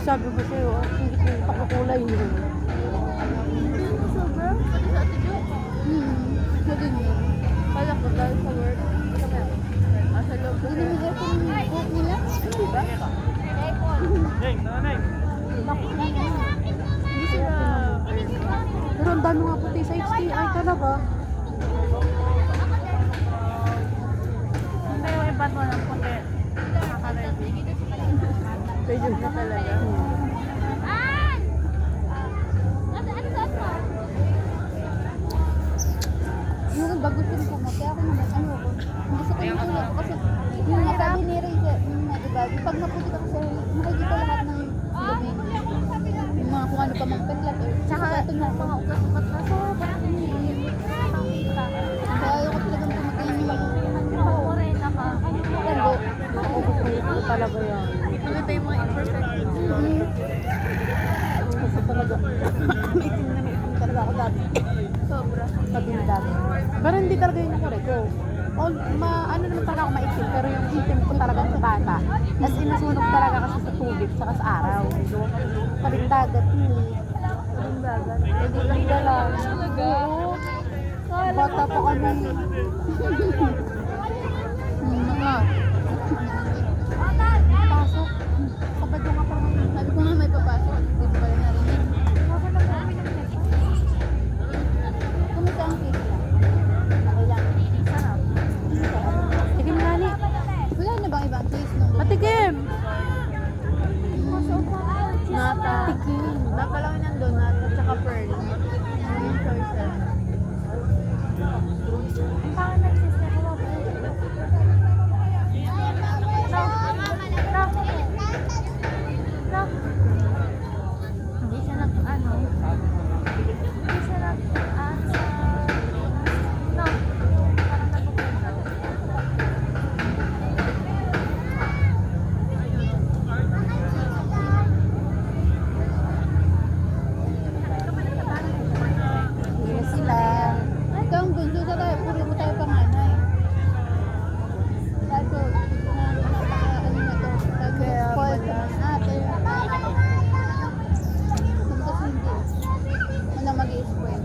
sabi ko sa'yo, hindi ko pakukulay yun. Sobra? Pati sa Ate Jo? Sabi niya. Kala ko dahil sa work. Sa loob ko. Hindi naman aircon yung buhok nila. Hindi ba? Hindi sila. Pero ang dami nga puti sa HTI talaga. Kung kayo iba't mo ng puti, nakaka-ready. Pwede na talaga. Yung bago ko rin pumunta, ako naman, ano ko. Gusto ko yung tulad ko kasi yung nasabi ni Ray, yung diba, pag naputi ka kasi, makikita lahat ng dumi. Yung mga kung ano pa mang peklat. Tsaka ito na ako. mga ugat-ugat na sobrang Kaya ayaw ko talagang pumunta yung morena ka. Pero, Ako gusto ko talaga yan. Nakita yung mga imperfect. Gusto talaga. Maitim na maitim talaga ako dati. Sobra. Sabi na dati. Pero hindi talaga yun yung kurek ko. Ano naman talaga ako maitim, pero yung itim ko talaga sa bata. As in, nasunog talaga kasi sa tubig, saka sa araw. Palindagat yun. Palindagat. Hindi lang lang. Talaga? Bata pa kami. mga, Pasok. Kapag yung nga parang sabi ko nga may papasok, hindi ko pala narinig. Kumusta ang cake lang? Okay lang. Sarap. tikim nga ni. Wala na bang ibang case nung Patikim! Nata. Tikim. Napalaki ng donut at saka pearl. Yung choices. Ang pangan ng sister ko. Hindi siya nag-ano. Hindi siya nag-ano. No. Parang nagpupunta. Hindi na sila. ikaw ang bunso sa tayo, puro mo tayo panganay. Sabi ko, ano na to, sabi ko, Kaya spoiled pala. ka ng ate. Kasi hindi, wala mag-i-spoil.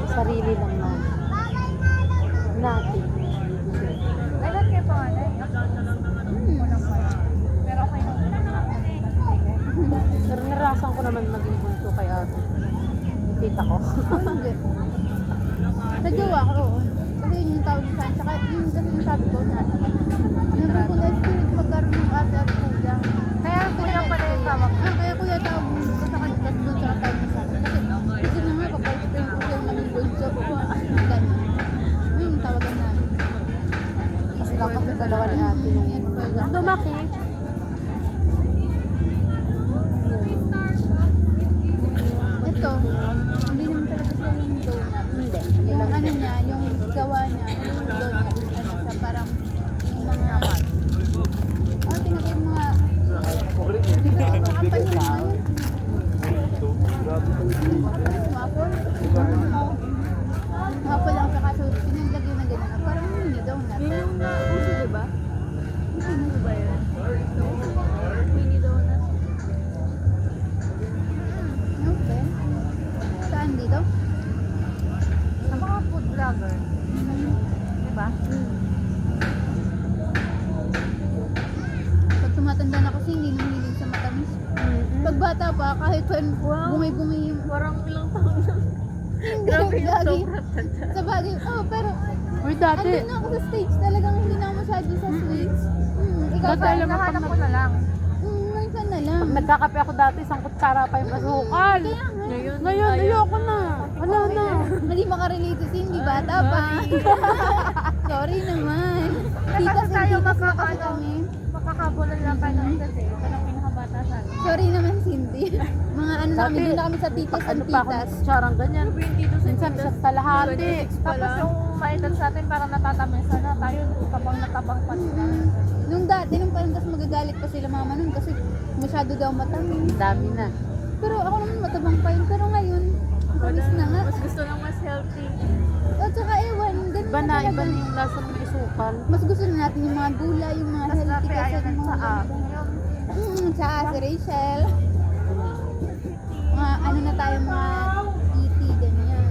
Sarili lang naman. Natin. Ay, ba't kayo panganay? Unang pala. Pero okay na. Pero narasan ko naman maging bunso kay ate. Tita ko. Hindi. Sa jowa ko, oo. Kasi yun yung tawag sa akin. Saka yun kasi yung sabi ko na, nabi ko na spirit magkaroon ng ate at kuya. Kaya kuya pala yung tawag. Kaya kuya tawag mo ko sa kanila doon sa tawag mo sa akin. Kasi na nga, papalitin ko siya maging bunso ko. Ganun. Yung tawagan namin. Kasi dapat yung dalawa ni ate nung lumaki. Ito, hindi naman talaga siya yung donut. Hindi. Yung ano niya, yung gawa niya, yung donut, ano siya, parang yung mga tingnan ko yung mga kapal yung mga yun. Mapo lang siya kaso pinaglagay na gano'n. Parang mini donut. Yun yung uso, diba? Uso ba yun? Mini donut. Okay. Saan dito? Sa mga food vlogger. Diba? Pag tumatanda na kasi hindi nahilig sa matamis. Pag bata pa, kahit when bumi-bumi yung Parang ilang taon lang. hindi Grabe yung lagi. sobrang tanda. Sa bagay, pero Uy, dati. andun na ako sa stage, talagang hindi na ako masyado sa sweets. Ikaw Dati pa, alam mo, Nahanap ko na lang. minsan na lang. Pag nagkakape ako dati, isang kutsara pa yung asukal. Ngayon, ayoko na. Wala na. Hindi makarelate si hindi bata pa. Sorry naman. Kasi Titas and tayo titas na kasi makakaano. kami. Makakabulan lang tayo ng edad eh. Ito lang pinakabata sa akin. Sorry naman, Cindy. Mga ano na kami, Dati, doon na kami sa titas and Ano pa ako titas. ng kutsarang ganyan. Minsan sa kalahati. Tapos yung maedad sa atin parang natatamisan na tayo. Tabang na tabang pa sila. Nung dati, nung parang tas magagalit pa sila mama nun kasi masyado daw matamis. Dami na. Pero ako naman matabang pa yun. Pero ngayon, matamis na nga. Mas gusto lang mas healthy. At saka ewan, ganun Iba na, talaga. iba na yung lasa ng isukal. Mas gusto na natin yung mga gulay, yung mga Mas healthy dati kasi ayaw yung na sa mga akin. Ngayon, Tsaka si Rachel. Mga ano na tayo, mga ET, ganyan.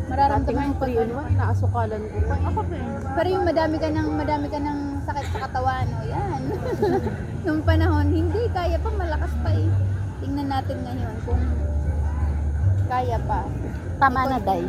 Dati Mararamdaman nga mo pag 3-in-1, inaasukalan ko pa. Ako pa pero yung madami ka ng sakit sa katawan, o yan. Nung panahon, hindi, kaya pa, malakas pa eh. Tingnan natin ngayon kung kaya pa. Tama na, Day.